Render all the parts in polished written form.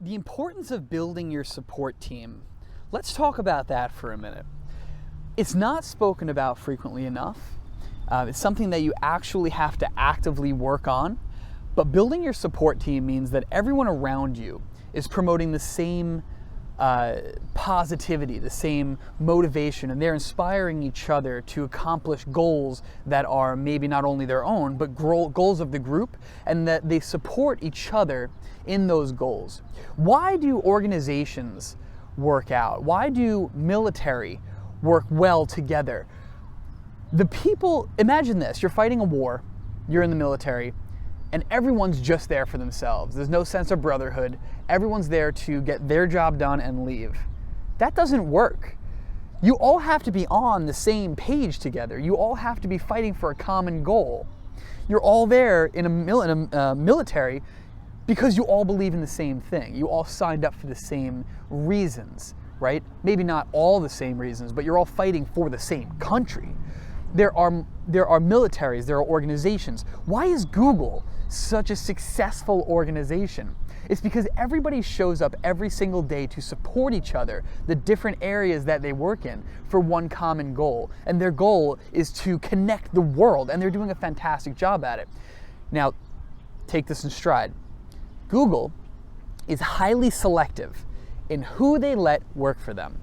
The importance of building your support team. Let's talk about that for a minute. It's not spoken about frequently enough. It's something that you actually have to actively work on. But building your support team means that everyone around you is promoting the same positivity, the same motivation, and they're inspiring each other to accomplish goals that are maybe not only their own, but goals of the group, and that they support each other in those goals. Why do organizations work out? Why do military work well together? The people, imagine this, you're fighting a war, you're in the military, and everyone's just there for themselves. There's no sense of brotherhood. Everyone's there to get their job done and leave. That doesn't work. You all have to be on the same page together. You all have to be fighting for a common goal. You're all there in a military because you all believe in the same thing. You all signed up for the same reasons, right? Maybe not all the same reasons, but you're all fighting for the same country. There are militaries, there are organizations. Why is Google such a successful organization? It's because everybody shows up every single day to support each other, the different areas that they work in, for one common goal. And their goal is to connect the world, and they're doing a fantastic job at it. Now, take this in stride. Google is highly selective in who they let work for them.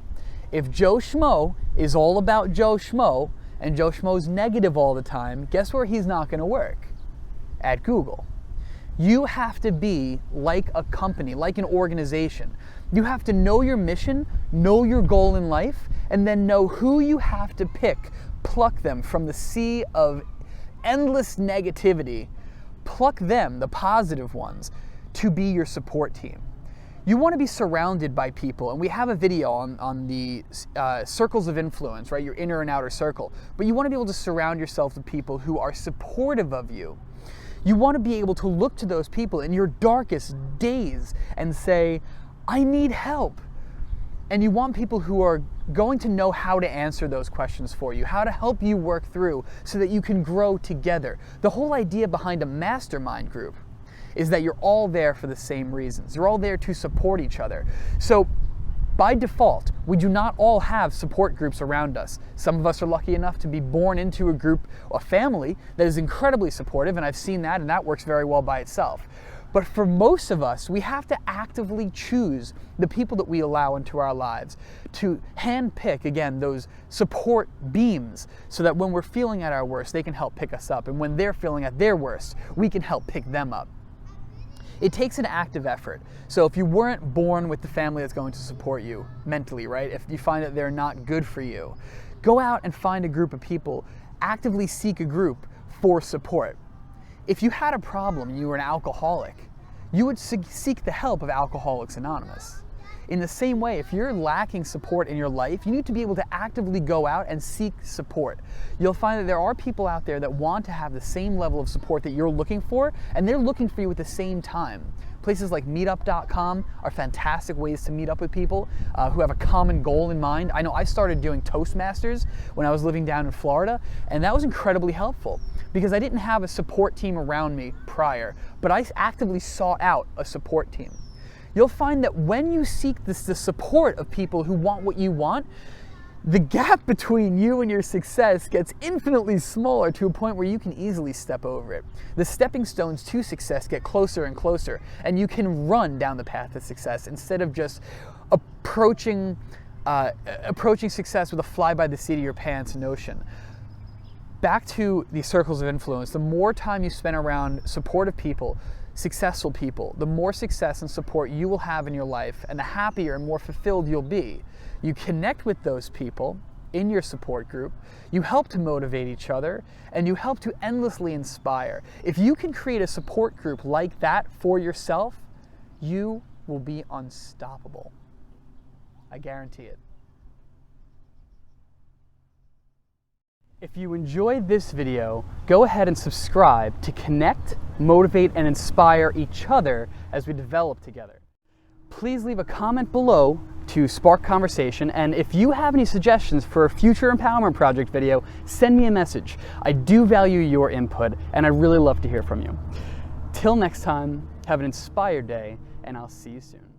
If Joe Schmo is all about Joe Schmo, and Joe Schmo's negative all the time, guess where he's not going to work? At Google. You have to be like a company, like an organization. You have to know your mission, know your goal in life, and then know who you have to pick. Pluck them from the sea of endless negativity. Pluck them, the positive ones, to be your support team. You want to be surrounded by people, and we have a video on the circles of influence, right? Your inner and outer circle. But you want to be able to surround yourself with people who are supportive of you. You want to be able to look to those people in your darkest days and say, I need help. And you want people who are going to know how to answer those questions for you, how to help you work through so that you can grow together. The whole idea behind a mastermind group is that you're all there for the same reasons. You're all there to support each other. So by default, we do not all have support groups around us. Some of us are lucky enough to be born into a group, a family that is incredibly supportive, and I've seen that, and that works very well by itself. But for most of us, we have to actively choose the people that we allow into our lives, to handpick, again, those support beams, so that when we're feeling at our worst, they can help pick us up. And when they're feeling at their worst, we can help pick them up. It takes an active effort. So if you weren't born with the family that's going to support you mentally, right? If you find that they're not good for you, go out and find a group of people. Actively seek a group for support. If you had a problem and you were an alcoholic, you would seek the help of Alcoholics Anonymous. In the same way, if you're lacking support in your life, you need to be able to actively go out and seek support. You'll find that there are people out there that want to have the same level of support that you're looking for, and they're looking for you at the same time. Places like meetup.com are fantastic ways to meet up with people who have a common goal in mind. I know I started doing Toastmasters when I was living down in Florida, and that was incredibly helpful because I didn't have a support team around me prior, but I actively sought out a support team. You'll find that when you seek the support of people who want what you want, the gap between you and your success gets infinitely smaller to a point where you can easily step over it. The stepping stones to success get closer and closer, and you can run down the path to success instead of just approaching success with a fly by the seat of your pants notion. Back to the circles of influence, the more time you spend around supportive people, successful people, the more success and support you will have in your life, and the happier and more fulfilled you'll be. You connect with those people in your support group, you help to motivate each other, and you help to endlessly inspire. If you can create a support group like that for yourself, you will be unstoppable. I guarantee it. If you enjoyed this video, go ahead and subscribe to connect, motivate, and inspire each other as we develop together. Please leave a comment below to spark conversation, and if you have any suggestions for a future empowerment project video, send me a message. I do value your input, and I'd really love to hear from you. Till next time, have an inspired day, and I'll see you soon.